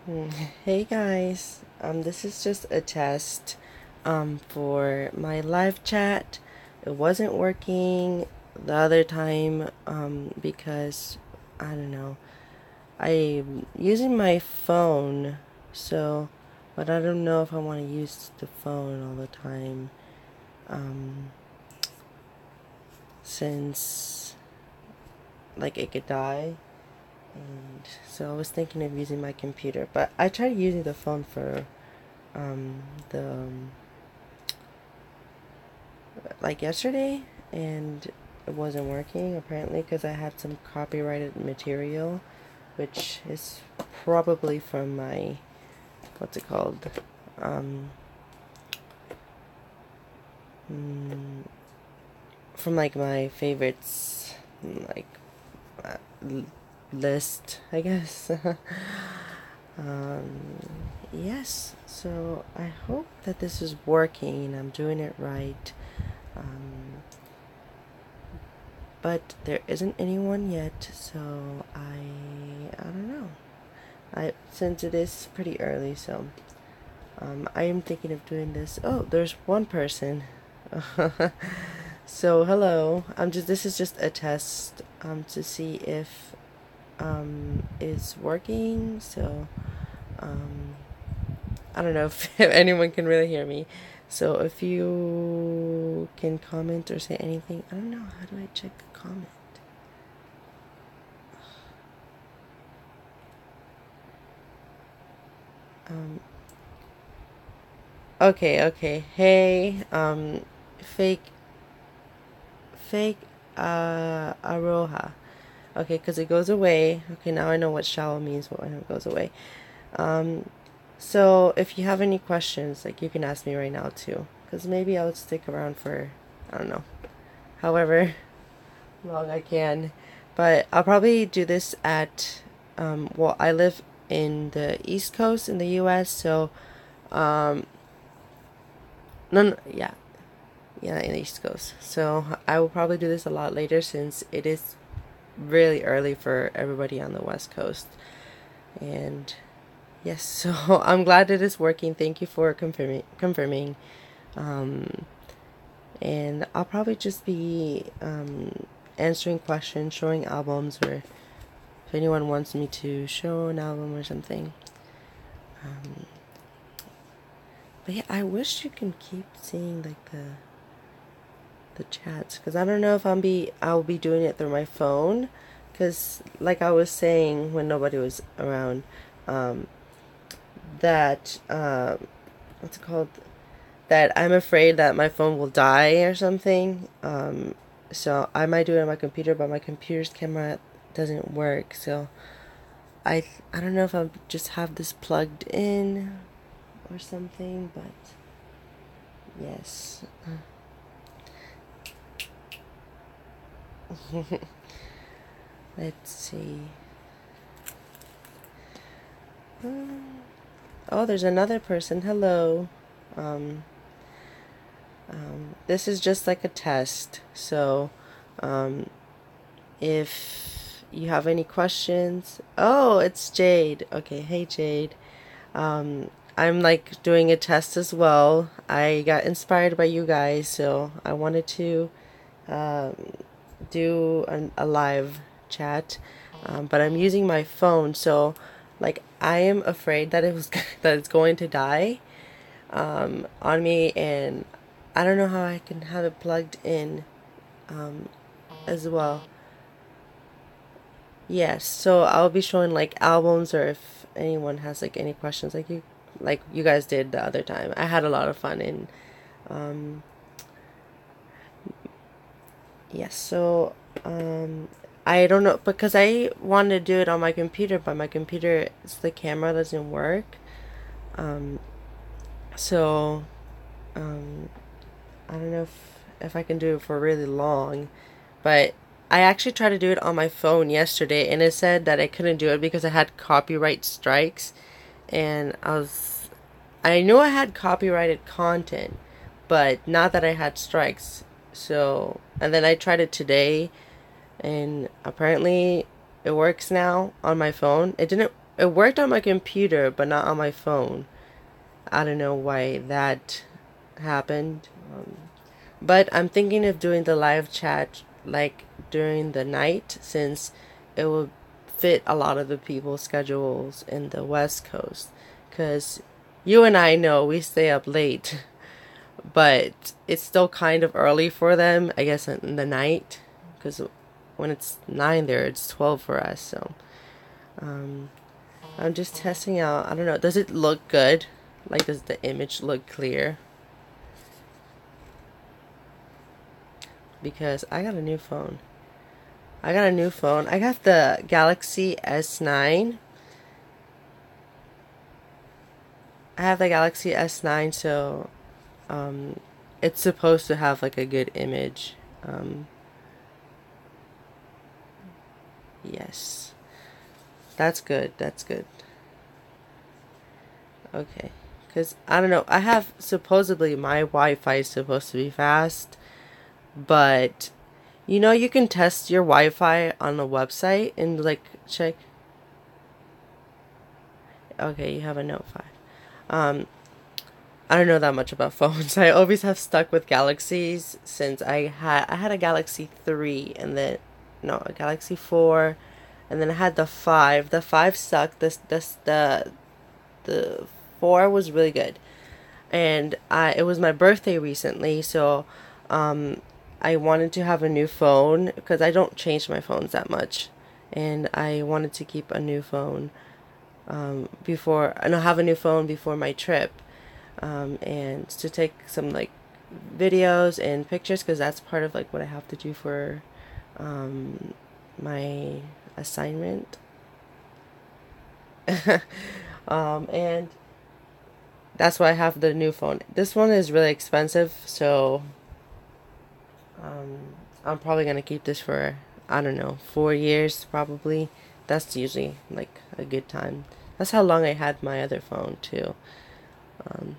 Mm, Hey guys, this is just a test for my live chat. It wasn't working the other time because I don't know. I'm using my phone, so but I don't know if I want to use the phone all the time um, since like it could die. And so I was thinking of using my computer, but I tried using the phone for the like yesterday, and it wasn't working apparently because I had some copyrighted material, which is probably from my what's it called, um, mm, from like my favorites, like uh, list, I guess. um, yes. So I hope that this is working and I'm doing it right. Um, but there isn't anyone yet, so I don't know. I since it is pretty early, so I am thinking of doing this. Oh, there's one person. So hello. This is just a test to see if it's working. So um I don't know if, if anyone can really hear me. So if you can comment or say anything, I don't know. How do I check a comment? Um, okay, okay. Hey, fake, fake, Aroha. Okay, because it goes away. Okay, now I know what shallow means when it goes away. Um, so if you have any questions, like you can ask me right now too. Because maybe I'll stick around for, I don't know, however long I can. But I'll probably do this at, well, I live in the East Coast in the US, so, um, no, no yeah, yeah, in the East Coast. So I will probably do this a lot later since it is really early for everybody on the West Coast. And yes, so I'm glad it is working. Thank you for confirming. Um, and I'll probably just be answering questions, showing albums, or if anyone wants me to show an album or something. Um, but yeah, I wish you can keep seeing like the chats because I don't know if I'll be doing it through my phone because like I was saying when nobody was around, um, that what's it called, that I'm afraid that my phone will die or something. So I might do it on my computer, but my computer's camera doesn't work. So I I don't know if I'll just have this plugged in or something, but yes. Let's see. Oh, there's another person. Hello. Um, this is just like a test. So, um, if you have any questions, oh, it's Jade. Okay, hey Jade. I'm like doing a test as well. I got inspired by you guys, so I wanted to um, do a live chat, but I'm using my phone, so like I am afraid that it was that it's going to die on me, and I don't know how I can have it plugged in um, as well. Yes, so I'll be showing like albums, or if anyone has like any questions, like you guys did the other time. I had a lot of fun, and um, yes, so um, I don't know because I wanted to do it on my computer, but my computer, the camera doesn't work. Um, so um, I don't know if I can do it for really long, but I actually tried to do it on my phone yesterday, and it said that I couldn't do it because I had copyright strikes, and I knew I had copyrighted content, but not that I had strikes. So, and then I tried it today, and apparently it works now on my phone. It didn't. it worked on my computer, but not on my phone. I don't know why that happened. But I'm thinking of doing the live chat like during the night since it will fit a lot of the people's schedules in the West Coast. Because you and I know we stay up late, but it's still kind of early for them, I guess, in the night. Because when it's 9 there, it's 12 for us. So um, I'm just testing out. I don't know. Does it look good? Like, does the image look clear? Because I got a new phone. I got a new phone. I got the Galaxy S9. I have the Galaxy S9, so um, it's supposed to have like a good image. Yes, that's good. That's good. Okay, because I don't know. I have supposedly my Wi-Fi is supposed to be fast, but you know you can test your Wi-Fi on the website and like check. Okay, you have a Note 5. I don't know that much about phones. I always have stuck with Galaxies since I had a Galaxy 3 and then no, a Galaxy 4 and then I had the 5. The 5 sucked. The 4 was really good. And I it was my birthday recently, so um I wanted to have a new phone because I don't change my phones that much. And I wanted to keep a new phone before and I'll have a new phone before my trip, and to take some like videos and pictures because that's part of like what I have to do for my assignment. And that's why I have the new phone. This one is really expensive, so um, I'm probably gonna keep this for I don't know 4 years probably. That's usually like a good time. That's how long I had my other phone too,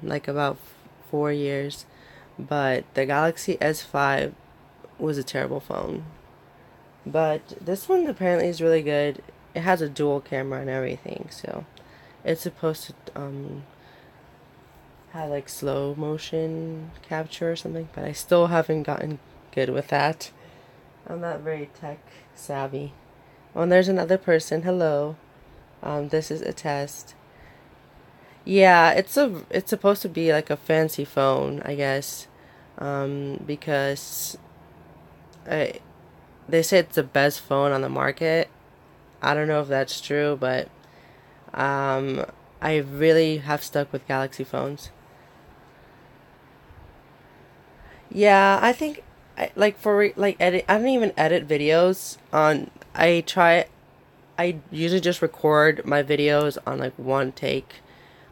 like about 4 years. But the Galaxy S5 was a terrible phone. But this one apparently is really good. It has a dual camera and everything, so it's supposed to have like slow motion capture or something. But I still haven't gotten good with that. I'm not very tech savvy. Oh, and there's another person. Hello. This is a test. Yeah, it's supposed to be like a fancy phone, I guess. Because I, they say it's the best phone on the market. I don't know if that's true, but um, I really have stuck with Galaxy phones. Yeah, I think like like edit. I don't even edit videos on. I usually just record my videos on like one take.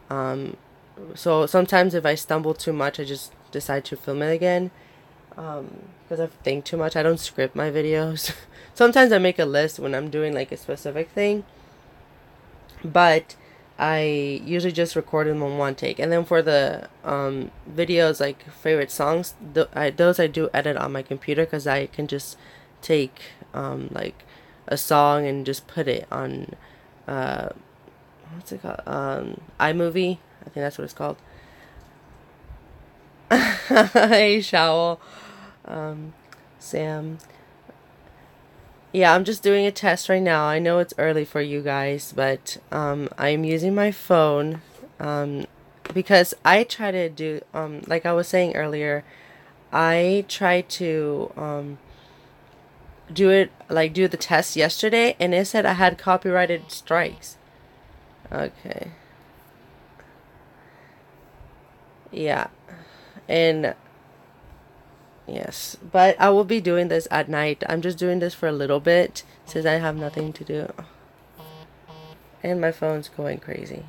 Um, so sometimes if I stumble too much, I just decide to film it again. Because I think too much. I don't script my videos. Sometimes I make a list when I'm doing like a specific thing, but I usually just record them on one take. And then for the videos like favorite songs, those I do edit on my computer because I can just take like a song and just put it on uh, what's it called? iMovie. I think that's what it's called. Hey, Showl. Sam. Yeah, I'm just doing a test right now. I know it's early for you guys, but I'm using my phone um, because I try to do like I was saying earlier, I tried to do it like do the test yesterday, and it said I had copyrighted strikes. Okay, yeah, and yes, but I will be doing this at night. I'm just doing this for a little bit since I have nothing to do. And my phone's going crazy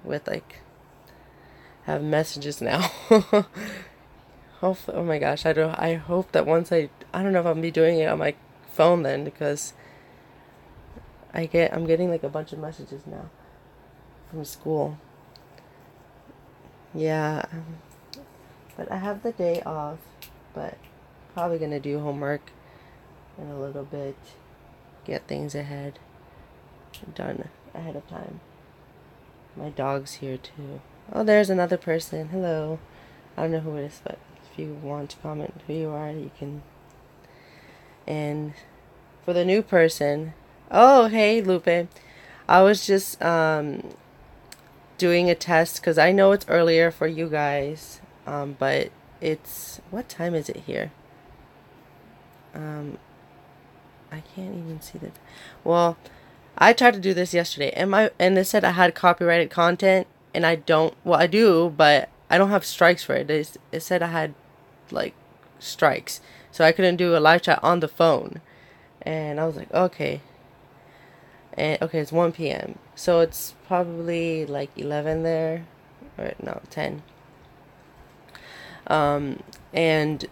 with like have messages now. Oh my gosh, I hope that once I don't know if I'm gonna be doing it on my phone then because I'm getting like a bunch of messages now from school. Yeah, but I have the day off, but probably gonna do homework in a little bit, get things done ahead of time. My dog's here too. Oh, there's another person. Hello. I don't know who it is, but if you want to comment who you are, you can. And for the new person, oh, hey, Lupe. I was just doing a test because I know it's earlier for you guys, but it's, what time is it here? I can't even see that. Well, I tried to do this yesterday, and it said I had copyrighted content, and I don't. Well, I do, but I don't have strikes for it. It said I had like strikes, so I couldn't do a live chat on the phone. And I was like, okay, and okay, it's 1 p.m. So it's probably like 11 there, or no, 10. And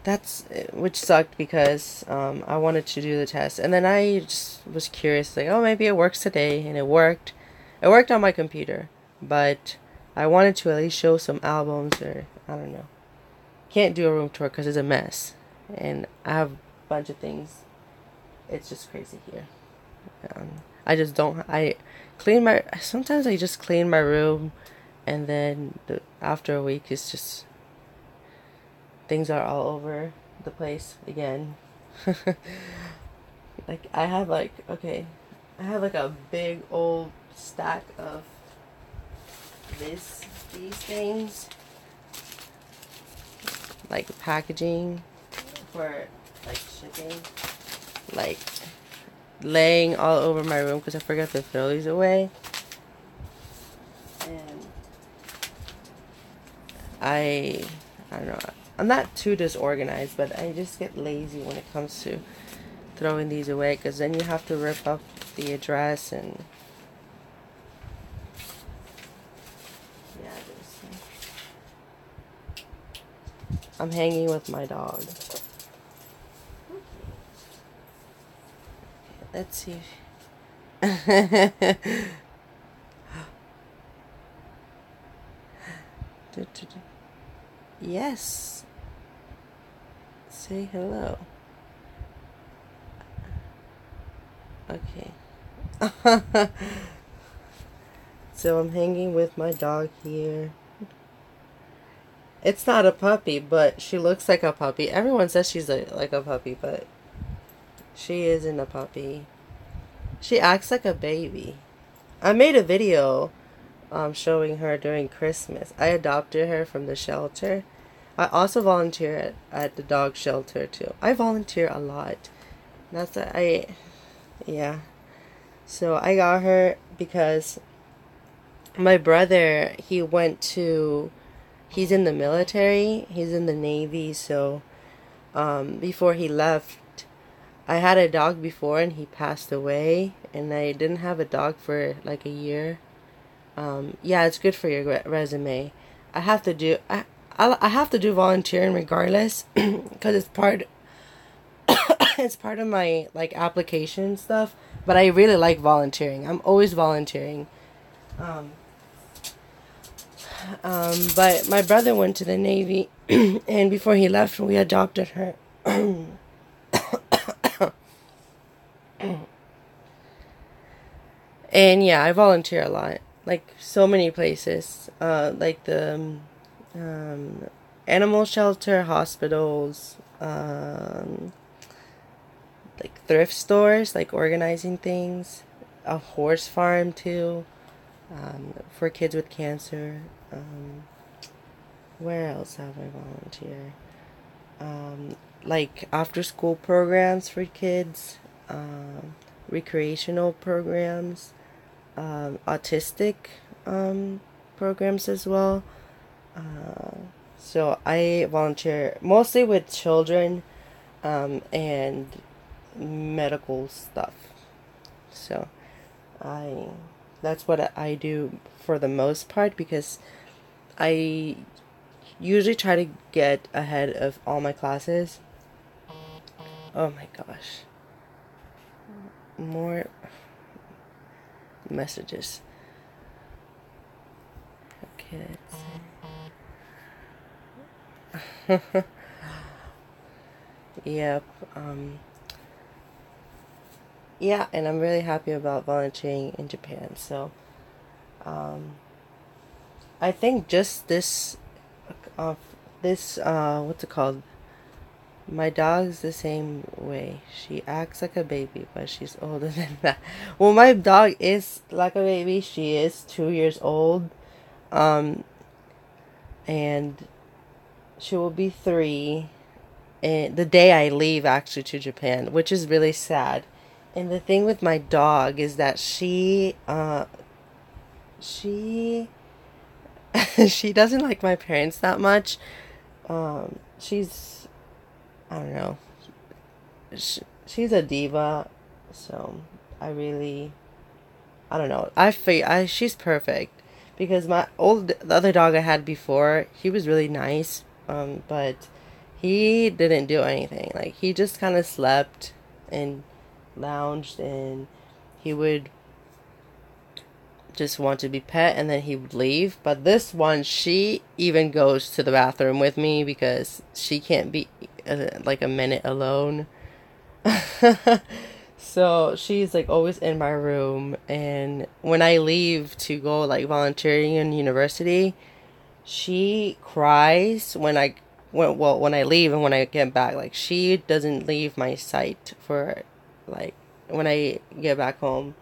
that's, which sucked because I wanted to do the test, and then I just was curious, like, oh, maybe it works today, and it worked. It worked on my computer, but I wanted to at least show some albums, or I don't know. Can't do a room tour because it's a mess, and I have a bunch of things. It's just crazy here. I just don't. I clean my. Sometimes I just clean my room, and then after a week, it's just things are all over the place again. Like I have like, okay, I have like a big old stack of these things, like packaging for like shipping, like laying all over my room because I forgot to throw these away. And I don't know. I'm not too disorganized, but I just get lazy when it comes to throwing these away, because then you have to rip up the address, and yeah, I'm hanging with my dog. Let's see. Yes. Say hello. Okay. So I'm hanging with my dog here. It's not a puppy, but she looks like a puppy. Everyone says she's like a puppy, but she isn't a puppy. She acts like a baby. I made a video showing her during Christmas. I adopted her from the shelter. I also volunteer at the dog shelter too. I volunteer a lot. Yeah. So I got her because my brother, he's in the military, he's in the Navy, so before he left, I had a dog before and he passed away, and I didn't have a dog for like a year. Yeah, it's good for your resume. I have to do I have to do volunteering regardless because it's part of my like application stuff. But I really like volunteering. I'm always volunteering. But my brother went to the Navy, and before he left, we adopted her. And yeah, I volunteer a lot, like so many places, like the animal shelter, hospitals, like thrift stores, like organizing things, a horse farm too, for kids with cancer. Where else have I volunteered? Like after school programs for kids, recreational programs, autistic programs as well. So I volunteer mostly with children and medical stuff. So I that's what I do for the most part, because I usually try to get ahead of all my classes. Oh my gosh. More messages. Okay, let's see. Yep. Yeah, and I'm really happy about volunteering in Japan. So I think just uh, what's it called? My dog's the same way. She acts like a baby, but she's older than that. Well, my dog is like a baby. She is 2 years old. Um, and she will be three and the day I leave actually to Japan, which is really sad. And the thing with my dog is that she she doesn't like my parents that much. She's I don't know. She's a diva, so I don't know. She's perfect because the other dog I had before, he was really nice, but he didn't do anything. Like he just kind of slept and lounged, and he would just want to be pet, and then he would leave. But this one, she even goes to the bathroom with me because she can't be like a minute alone. So she's like always in my room, and when I leave to go like volunteering in university, she cries when I leave and when I get back. Like she doesn't leave my sight for like when I get back home.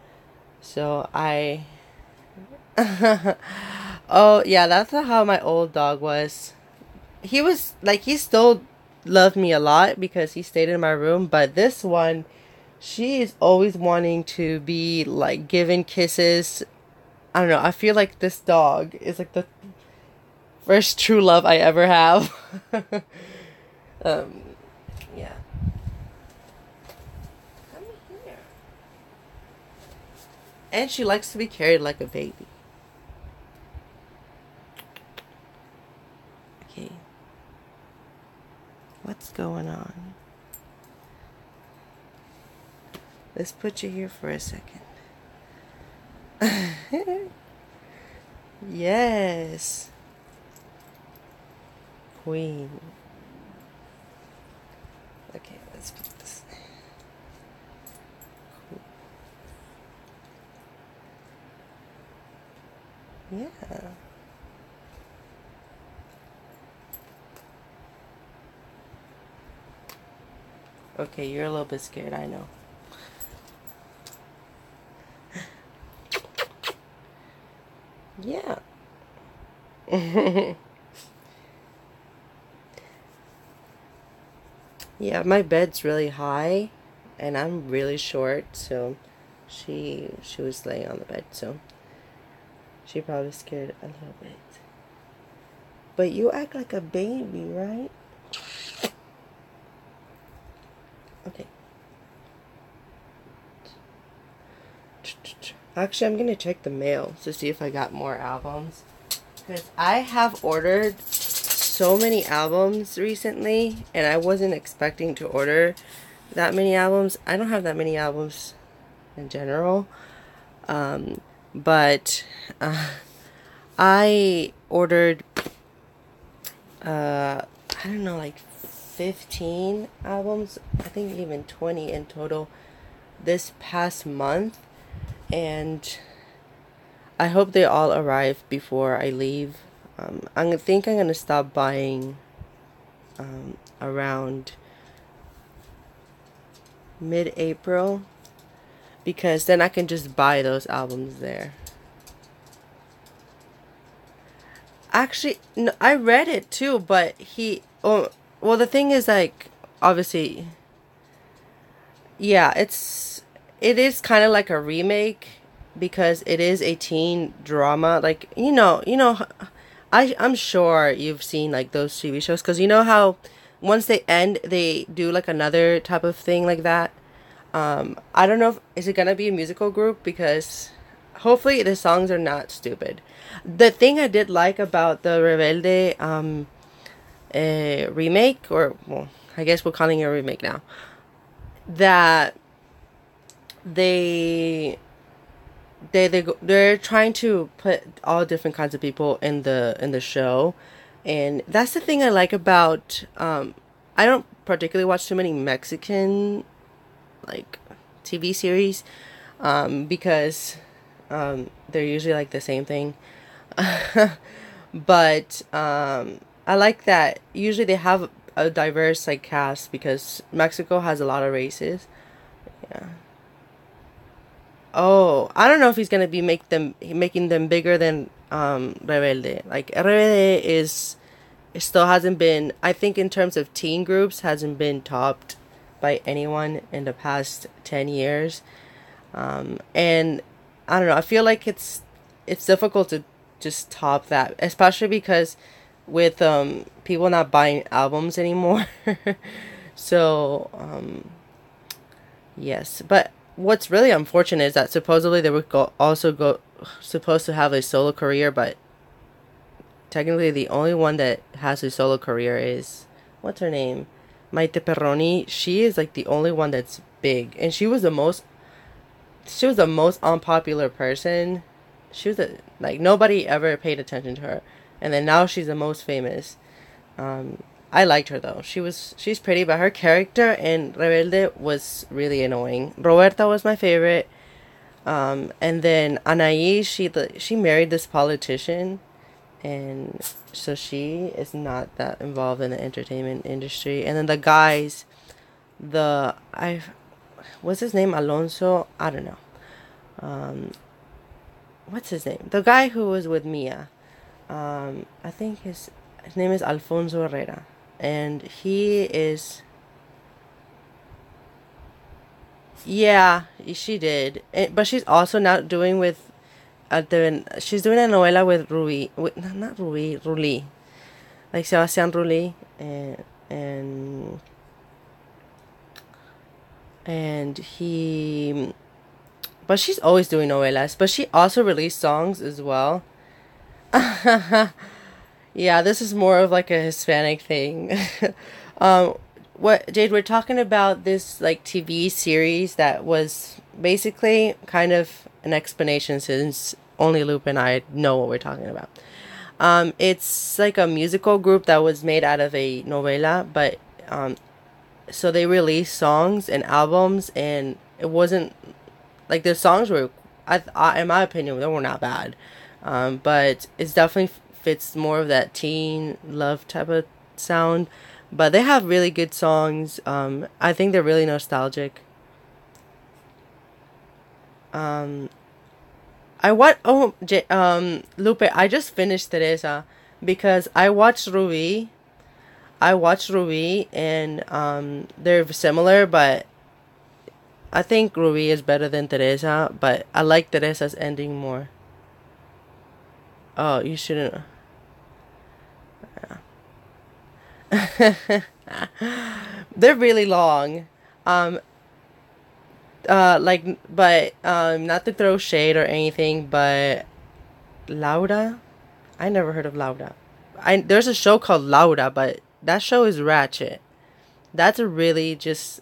So I oh yeah, that's how my old dog was. He still loved me a lot because he stayed in my room, but this one, she is always wanting to be like given kisses. I don't know. I feel like this dog is like the first true love I ever have. um, yeah. Come here. And she likes to be carried like a baby. Okay. What's going on? Let's put you here for a second. Yes. Queen. Okay, let's put this. Yeah. Okay, you're a little bit scared, I know. Yeah. Yeah, my bed's really high and I'm really short, so she was laying on the bed, so she probably scared a little bit. But you act like a baby, right? Okay. Actually, I'm gonna check the mail to see if I got more albums. Because I have ordered so many albums recently, and I wasn't expecting to order that many albums. I don't have that many albums in general. But I ordered, I don't know, like 15 albums. I think even 20 in total this past month. And I hope they all arrive before I leave. I think I'm gonna stop buying around mid-April because then I can just buy those albums there. Actually, no, I read it too, but well, the thing is like obviously, yeah, it is kind of like a remake because it is a teen drama. Like I'm sure you've seen like those TV shows because you know how once they end, they do like another type of thing like that. I don't know if is it gonna be a musical group because hopefully the songs are not stupid. The thing I did like about the Rebelde remake, or well, I guess we're calling it a remake now, that they they're trying to put all different kinds of people in the show, and that's the thing I like about I don't particularly watch too many Mexican like TV series because They're usually like the same thing. But I like that usually they have a diverse like cast because Mexico has a lot of races. Yeah. Oh, I don't know if he's gonna be making them bigger than Rebelde. Like Rebelde is it still hasn't been, I think in terms of teen groups, hasn't been topped by anyone in the past 10 years. And I don't know, I feel like it's difficult to just top that, especially because with people not buying albums anymore. So, yes, but what's really unfortunate is that supposedly they were also go supposed to have a solo career, but technically the only one that has a solo career is what's her name? Maite Perroni. She is like the only one that's big, and she was the most unpopular person. She was like nobody ever paid attention to her, and then now she's the most famous. I liked her though. She's pretty, but her character in Rebelde was really annoying. Roberta was my favorite. And then Anaí, she married this politician, and so she is not that involved in the entertainment industry. And then the guys, the I, what's his name? Alonso. I don't know. Um, what's his name? The guy who was with Mia. I think his name is Alfonso Herrera, and he is. Yeah, she did, but she's also not doing with. She's doing a novela with Ruby, with, not Ruby, Ruli, like Sebastian Rulli, and and he. But she's always doing novelas. But she also released songs as well. Yeah, this is more of like a Hispanic thing. um, what Jade, we're talking about this like TV series that was basically kind of an explanation since only Lupe and I know what we're talking about. It's like a musical group that was made out of a novela, but so they released songs and albums, and it wasn't like the songs were, in my opinion, they were not bad, but it's definitely fits more of that teen love type of sound. But they have really good songs. I think they're really nostalgic. Um, I what? Oh, Lupe, I just finished Teresa because I watched Ruby, and they're similar, but I think Ruby is better than Teresa. But I like Teresa's ending more. Oh, you shouldn't. They're really long. Um, like, but not to throw shade or anything, but Laura, I never heard of Laura. I There's a show called Laura, but that show is ratchet. That's a really just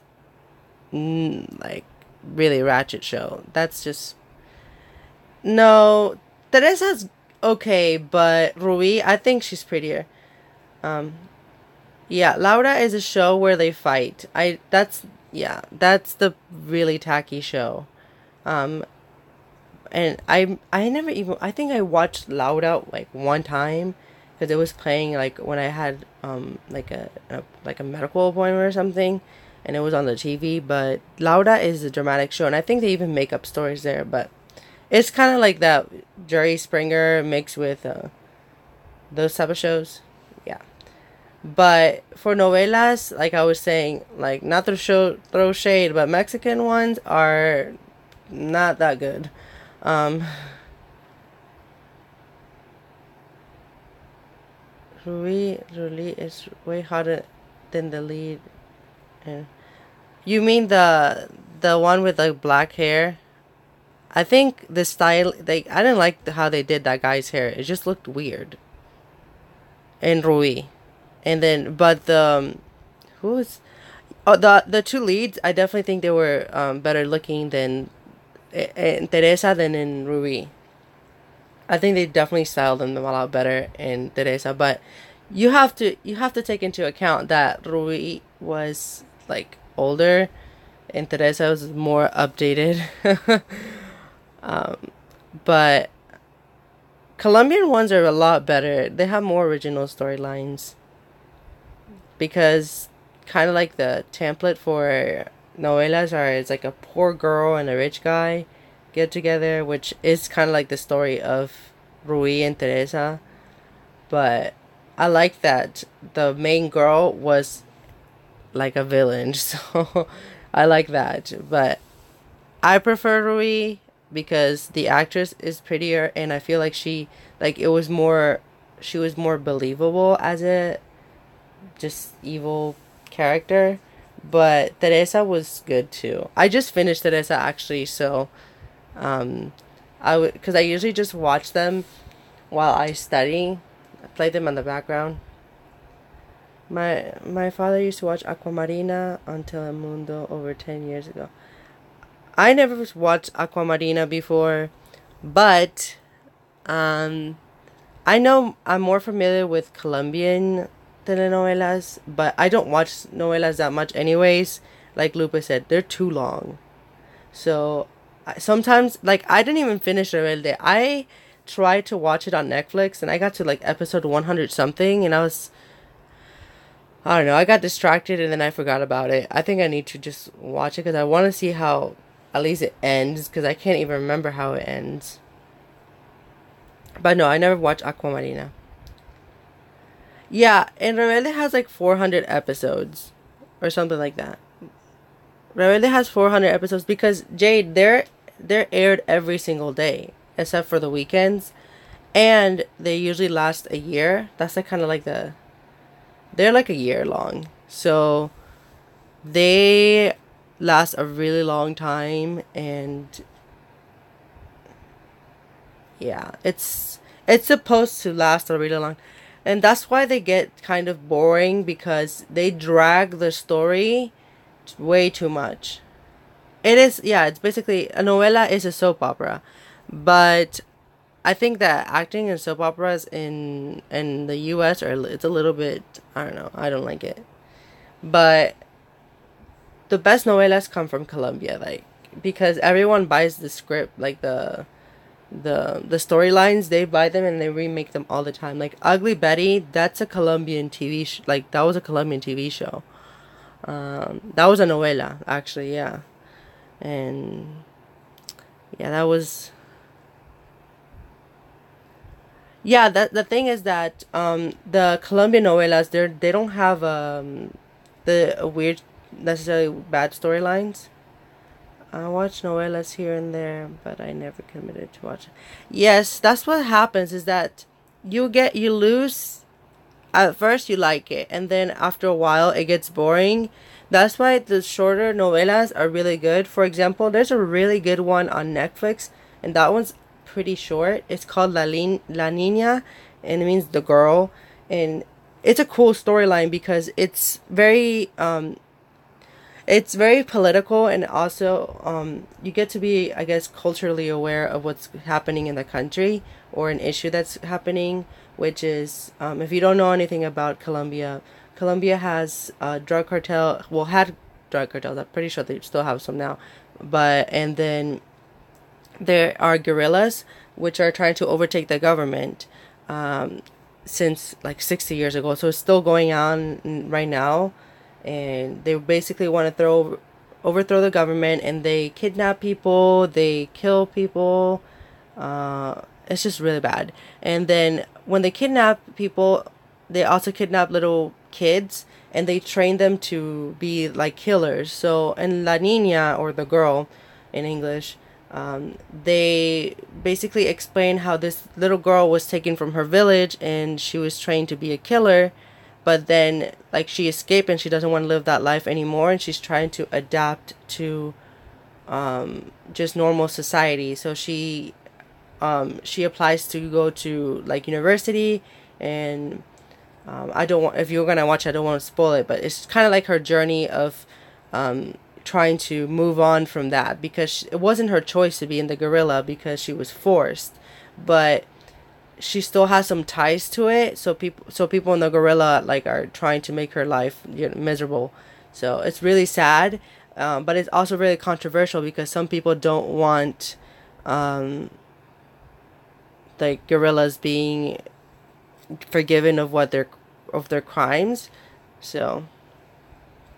like really ratchet show. That's just no. Teresa's okay, but Rui, I think she's prettier. Um, yeah, Laura is a show where they fight. That's the really tacky show. Um, and I never even I think I watched Laura like one time because it was playing like when I had like a medical appointment or something, and it was on the TV. But Laura is a dramatic show, and I think they even make up stories there. But it's kind of like that Jerry Springer mixed with those type of shows. Yeah. But for novelas, like I was saying, like not to throw shade, but Mexican ones are not that good. Um, Ruli is way hotter than the lead. And you mean the one with the black hair? I think the style I didn't like how they did that guy's hair. It just looked weird. And Rui, and then but the who was oh the two leads. I definitely think they were better looking than in Teresa than in Rui. I think they definitely styled them a lot better in Teresa, but you have to take into account that Rui was like older and Teresa was more updated. um, But Colombian ones are a lot better. They have more original storylines because kind of like the template for novelas are it's like a poor girl and a rich guy get together, which is kind of like the story of Rui and Teresa. But I like that the main girl was like a villain, so I like that. But I prefer Rui because the actress is prettier, and I feel like it was more, she was more believable as a just evil character. But Teresa was good too. I just finished Teresa actually, so um, I would because I usually just watch them while I study. I play them on the background. My father used to watch Aquamarina on Telemundo over 10 years ago. I never watched Aquamarina before, but um, I know I'm more familiar with Colombian telenovelas, but I don't watch novelas that much anyways. Like Lupe said, they're too long. So sometimes, like, I didn't even finish Rebelde. I tried to watch it on Netflix, and I got to like episode 100 something, and I don't know, I got distracted and then I forgot about it. I think I need to just watch it because I want to see how at least it ends because I can't even remember how it ends. But no, I never watched Aquamarina. Yeah, and Rebelde has like 400 episodes or something like that. Rebelde has 400 episodes because Jade, they're aired every single day except for the weekends, and they usually last a year. That's like kind of like they're like a year long. So they last a really long time, and yeah, it's supposed to last a really long, and that's why they get kind of boring because they drag the story way too much. It is, yeah, it's basically a novela is a soap opera, but I think that acting in soap operas in the US are it's a little bit, I don't know, I don't like it. But the best novelas come from Colombia, like because everyone buys the script, like the storylines. They buy them and they remake them all the time. Like Ugly Betty, that's a Colombian like that was a Colombian TV show. That was a novela actually, yeah, and yeah, that was yeah. That the thing is that the Colombian novelas they don't have the weird necessarily bad storylines. I watch novelas here and there, but I never committed to watch. Yes, that's what happens is that you lose at first you like it and then after a while it gets boring. That's why the shorter novelas are really good. For example, there's a really good one on Netflix and that one's pretty short. It's called La Niña and it means the girl, and it's a cool storyline because it's very political, and also you get to be, I guess, culturally aware of what's happening in the country or an issue that's happening, which is if you don't know anything about Colombia, Colombia has drug cartel, well, had drug cartels. I'm pretty sure they still have some now, but and then there are guerrillas which are trying to overtake the government um, since like 60 years ago. So it's still going on right now, and they basically want to overthrow the government, and they kidnap people, they kill people. It's just really bad. And then when they kidnap people, they also kidnap little kids and they train them to be like killers. So in La Nina, or the girl in English, they basically explain how this little girl was taken from her village and she was trained to be a killer, but then like she escaped and she doesn't want to live that life anymore, and she's trying to adapt to just normal society. So she applies to go to like university, and I don't want, if you're gonna watch it, I don't want to spoil it, but it's kind of like her journey of um, trying to move on from that because it wasn't her choice to be in the guerrilla because she was forced, but she still has some ties to it. So people in the guerrilla like are trying to make her life, miserable. So it's really sad, but it's also really controversial because some people don't want like guerrillas being forgiven of their crimes. So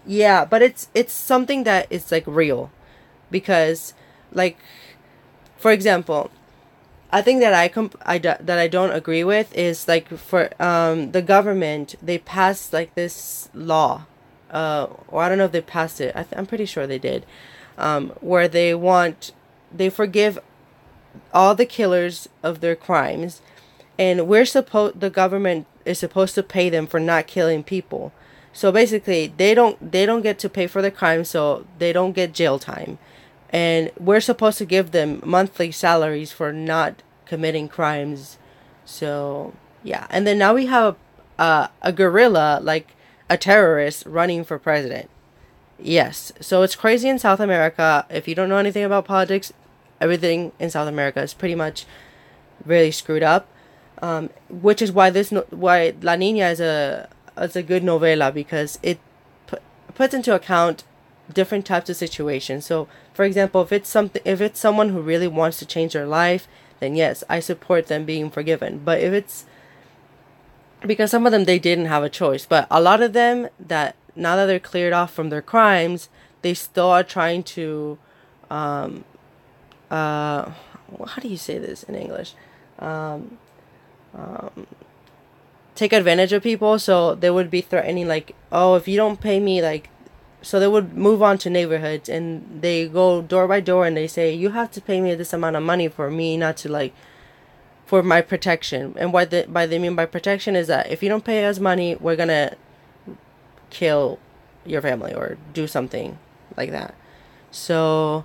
yeah, but it's something that is like real, because like for example, I think that that I don't agree with is like for the government, they passed like this law, or I don't know if they passed it. I'm pretty sure they did, where they forgive all the killers of their crimes, and the government is supposed to pay them for not killing people. So basically, they don't get to pay for their crimes, so they don't get jail time, and we're supposed to give them monthly salaries for not committing crimes. So yeah, and then now we have a guerrilla, like a terrorist, running for president. Yes, so it's crazy in South America. If you don't know anything about politics, everything in South America is pretty much really screwed up. Which is why why La Nina is a good novela, because it puts into account different types of situations. So, for example, if it's someone who really wants to change their life, then yes, I support them being forgiven. But if it's because some of them, they didn't have a choice, but a lot of them, that now that they're cleared off from their crimes, they still are trying to um how do you say this in English? Um, take advantage of people. So they would be threatening, like, oh, if you don't pay me, like, so they would move on to neighborhoods, and they go door by door, and they say, you have to pay me this amount of money for me not to, like, for my protection. And what they mean by protection is that if you don't pay us money, we're gonna kill your family or do something like that. So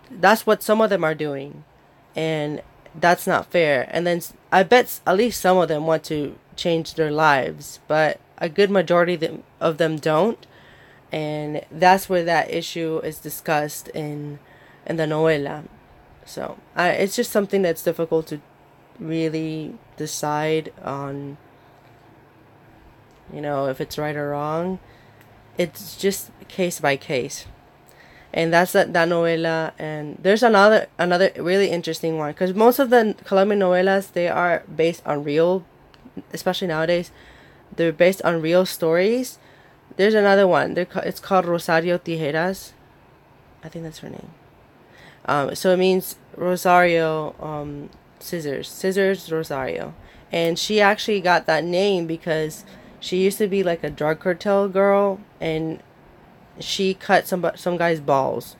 that's what some of them are doing, and that's not fair. And then I bet at least some of them want to change their lives, but a good majority of them don't. And that's where that issue is discussed in the novela. So it's just something that's difficult to really decide on, if it's right or wrong. It's just case by case. And that's that novela. And there's another really interesting one, because most of the Colombian novelas, they are based on real, especially nowadays, they're based on real stories. There's another one. It's called Rosario Tijeras. I think that's her name. So it means Rosario, scissors Rosario, and she actually got that name because she used to be like a drug cartel girl, and she cut some guy's balls,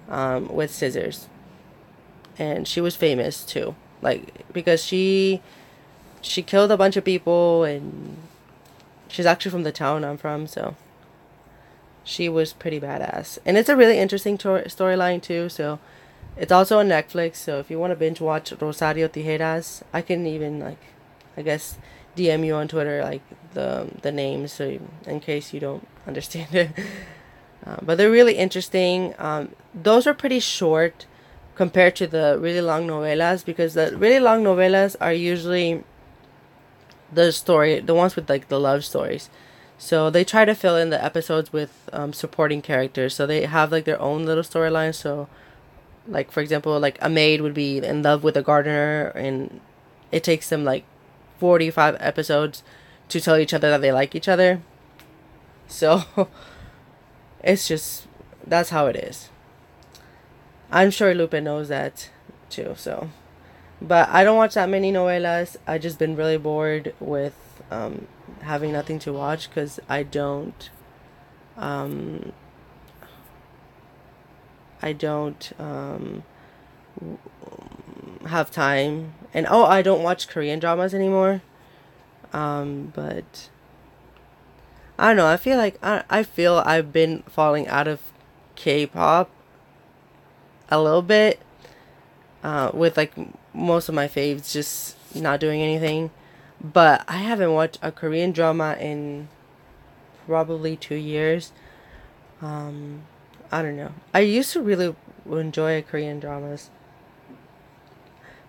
with scissors, and she was famous too, like, because she killed a bunch of people, and she's actually from the town I'm from, so she was pretty badass. And it's a really interesting storyline too, so it's also on Netflix. So if you want to binge watch Rosario Tijeras, I can even, like, I guess, DM you on Twitter, like, the names, so in case you don't understand it. But they're really interesting. Those are pretty short compared to the really long novelas, because the really long novelas are usually the ones with, like, the love stories. So they try to fill in the episodes with supporting characters. So they have, like, their own little storyline. So, like, for example, like, a maid would be in love with a gardener, and it takes them, like, 45 episodes to tell each other that they like each other. So it's just, that's how it is. I'm sure Lupe knows that too. So, but I don't watch that many novelas. I just been really bored with having nothing to watch, because um, I don't have time. And I don't watch Korean dramas anymore. But I don't know. I feel like I feel I've been falling out of K-pop a little bit. With, like, most of my faves just not doing anything. But I haven't watched a Korean drama in probably 2 years. I don't know. I used to really enjoy Korean dramas.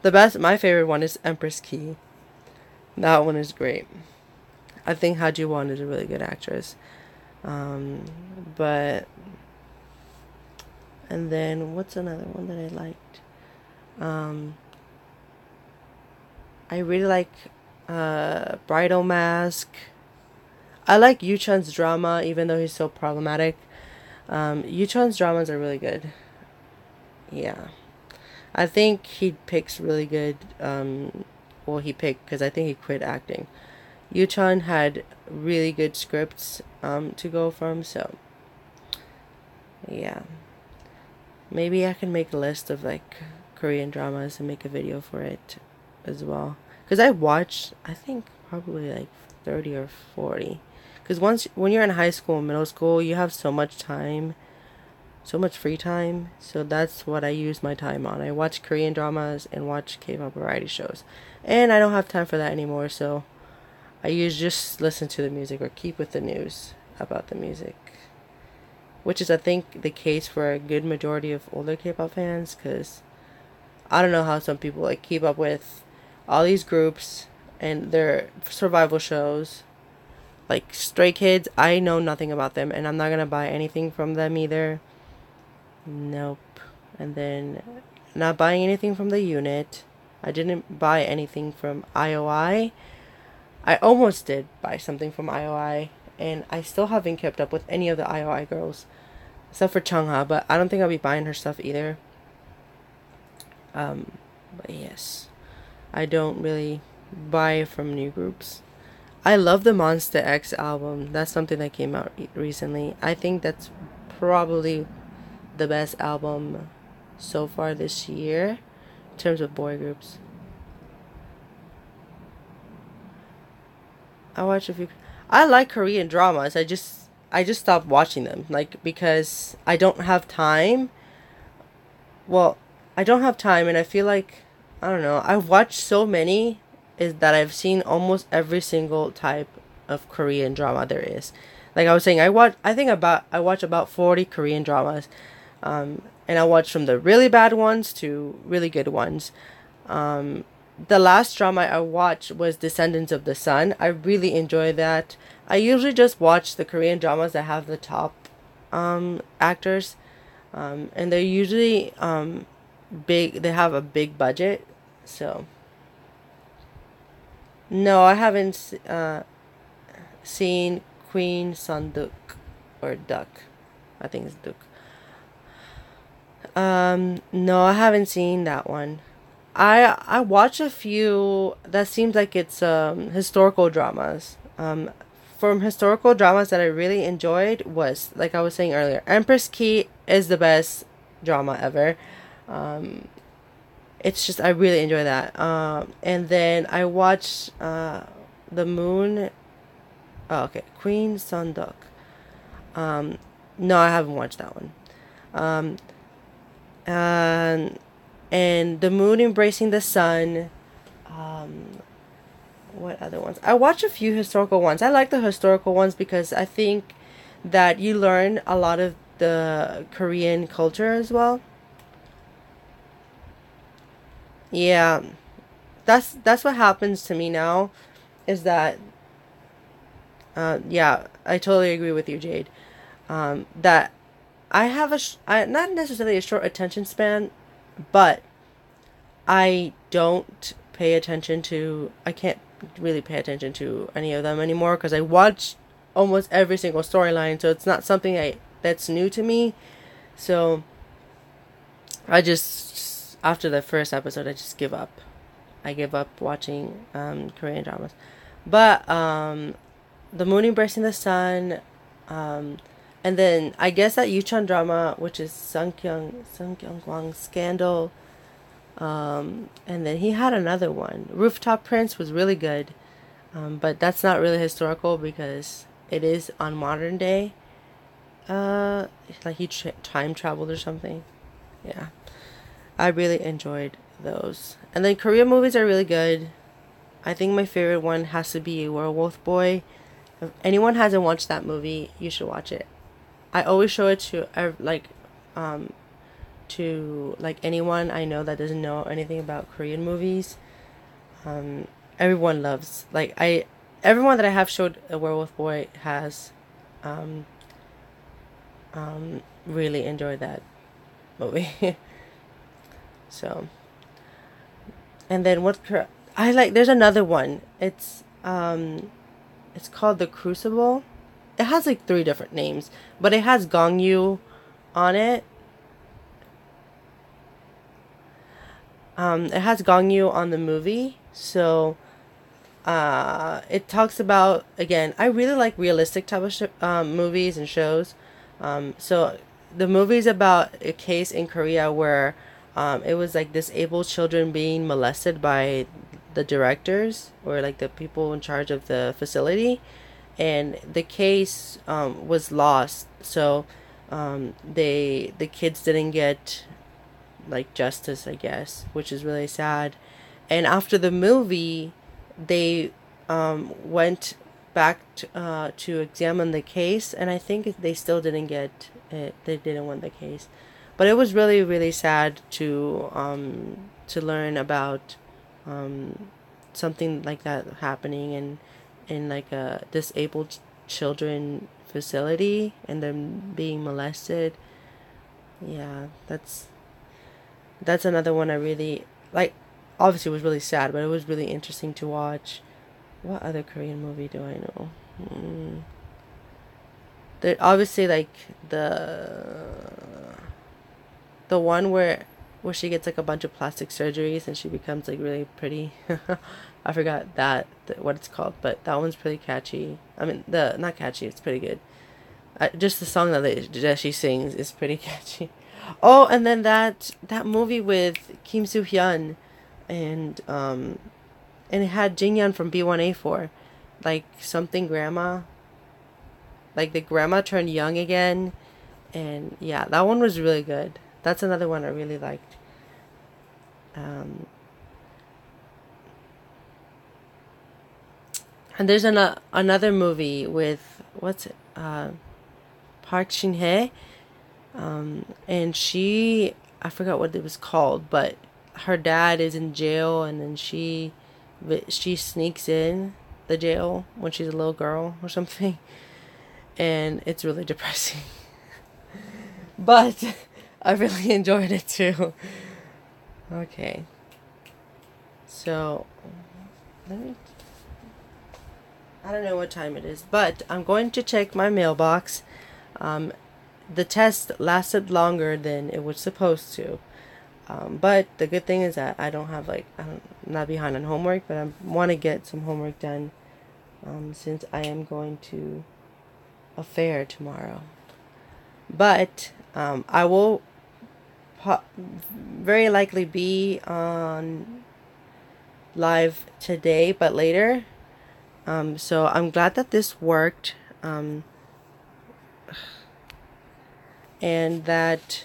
My favorite one is Empress Key. That one is great. I think Ha Ji Won is a really good actress. Um, but and then what's another one that I liked? Um, I really like Bridal Mask. I like Yu-chan's drama, even though he's so problematic. Yu-chan's dramas are really good. Yeah. I think he picks really good. Well, he picked because I think he quit acting. Yu-chan had really good scripts to go from, so yeah. Maybe I can make a list of like Korean dramas and make a video for it as well. Because I watched, I think probably like 30 or 40. Because when you're in high school and middle school, you have so much time, so much free time. So that's what I use my time on. I watch Korean dramas and watch K-pop variety shows. And I don't have time for that anymore, so I usually just listen to the music or keep with the news about the music. Which is, I think, the case for a good majority of older K-pop fans, because I don't know how some people like keep up with all these groups and their survival shows. Like Stray Kids, I know nothing about them, and I'm not gonna buy anything from them either. Nope. And then, not buying anything from the unit. I didn't buy anything from IOI. I almost did buy something from IOI, and I still haven't kept up with any of the IOI girls, except for Chungha, but I don't think I'll be buying her stuff either. But yes, I don't really buy from new groups. I love the Monster X album. That's something that came out recently. I think that's probably the best album so far this year in terms of boy groups. I watch a few. I like Korean dramas. I just stopped watching them like because I don't have time. Well, I don't have time, and I feel like I don't know. I've watched so many is that I've seen almost every single type of Korean drama there is. Like I was saying, I watch about 40 Korean dramas. And I watch from the really bad ones to really good ones. The last drama I watched was Descendants of the Sun. I really enjoy that. I usually just watch the Korean dramas that have the top actors. And they're usually big. They have a big budget. So no, I haven't seen Queen Sunduk or Duck. I think it's Duck. No, I haven't seen that one. I watch a few that seems like it's historical dramas. From historical dramas that I really enjoyed was like I was saying earlier, Empress Key is the best drama ever. Um, it's just I really enjoy that. And then I watched the Moon. Oh, okay, Queen Sunduk. Um, no, I haven't watched that one. Um, and the Moon Embracing the Sun. Um, what other ones? I watch a few historical ones. I like the historical ones because I think that you learn a lot of the Korean culture as well. Yeah, that's what happens to me now. Is that yeah, I totally agree with you, Jade. That I have not necessarily a short attention span, but I don't pay attention to. I can't really pay attention to any of them anymore because I watch almost every single storyline, so it's not something that's new to me. So I just after the first episode, I just give up. I give up watching Korean dramas, but the Moon Embracing the Sun, um, and then I guess that Yuchan drama, which is Sung Kyung Kwang's Scandal. And then he had another one. Rooftop Prince was really good. But that's not really historical because it is on modern day. Like he time traveled or something. Yeah. I really enjoyed those. And then Korean movies are really good. I think my favorite one has to be Werewolf Boy. If anyone hasn't watched that movie, you should watch it. I always show it to um anyone I know that doesn't know anything about Korean movies. Everyone loves everyone that I have showed a Werewolf Boy has um really enjoyed that movie. So and then I like. There's another one. It's called The Crucible. It has like three different names, but it has Gong Yu on it. It has Gong Yu on the movie, so it talks about, again, I really like realistic type of movies and shows. So the movie's about a case in Korea where it was like disabled children being molested by the directors or like the people in charge of the facility, and the case was lost. So the kids didn't get like justice, I guess, which is really sad. And after the movie, they went back to examine the case, and I think they still didn't get it. They didn't win the case, but it was really really sad to learn about something like that happening in like a disabled children facility and them being molested. Yeah, that's another one I really like. Obviously, it was really sad, but it was really interesting to watch. What other Korean movie do I know? Mm. There obviously like the one where she gets like a bunch of plastic surgeries and she becomes like really pretty. I forgot what it's called, but that one's pretty catchy. I mean, the not catchy, it's pretty good. Just the song that she sings is pretty catchy. Oh, and then that movie with Kim Soo Hyun, and it had Jin Yun from B1A4, like something grandma, like the grandma turned young again, and yeah, that one was really good. That's another one I really liked. Um, and there's another movie with what's it? Park Shin Hye, and I forgot what it was called, but her dad is in jail, and then she sneaks in the jail when she's a little girl or something, and it's really depressing. But I really enjoyed it too. Okay, so let me. I don't know what time it is, but I'm going to check my mailbox. Um, the test lasted longer than it was supposed to. But the good thing is that I don't have I'm not behind on homework, but I want to get some homework done since I am going to a fair tomorrow. But I will very likely be on live today, but later. So I'm glad that this worked, and that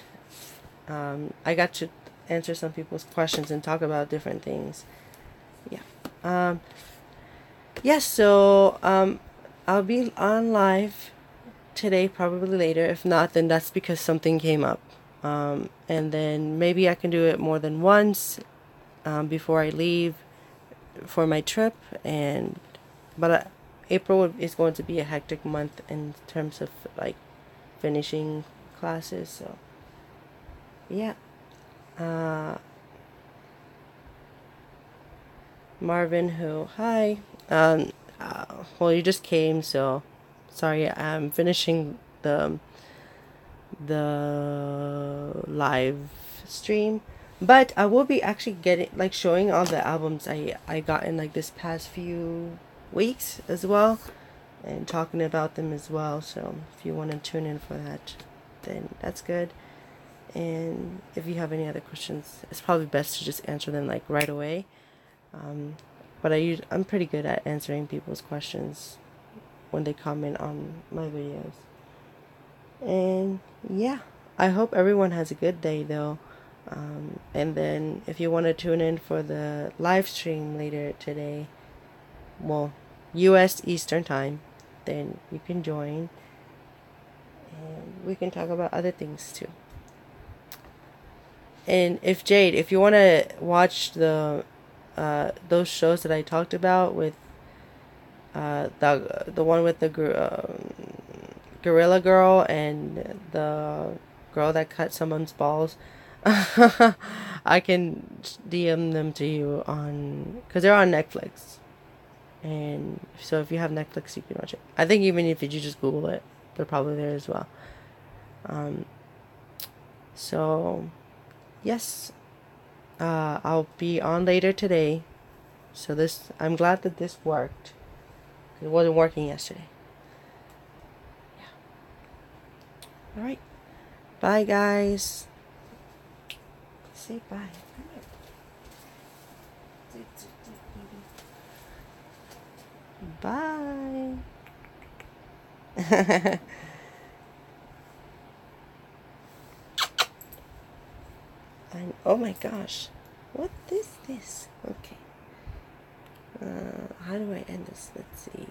I got to answer some people's questions and talk about different things. Yeah. Yes, so I'll be on live today, probably later. If not, then that's because something came up. And then maybe I can do it more than once before I leave for my trip. But April is going to be a hectic month in terms of like finishing classes. So yeah. Marvin, who, hi. Well, you just came, so sorry. I'm finishing the live stream, but I will be actually getting like showing all the albums I got in like this past few weeks as well, and talking about them as well. So if you want to tune in for that, then that's good. And if you have any other questions, it's probably best to just answer them like right away. But I'm pretty good at answering people's questions when they comment on my videos. And yeah, I hope everyone has a good day though. And then if you want to tune in for the live stream later today, well, US Eastern Time, then you can join and we can talk about other things too. And if you want to watch those shows that I talked about with the one with the Gorilla Girl and the girl that cut someone's balls, I can DM them to you on, because they're on Netflix. And so if you have Netflix, you can watch it. I think even if you just Google it, they're probably there as well. Um, so, yes, I'll be on later today. So I'm glad that this worked. It wasn't working yesterday. All right. Bye, guys. Say bye. Bye. And oh my gosh, what is this? Okay. How do I end this? Let's see.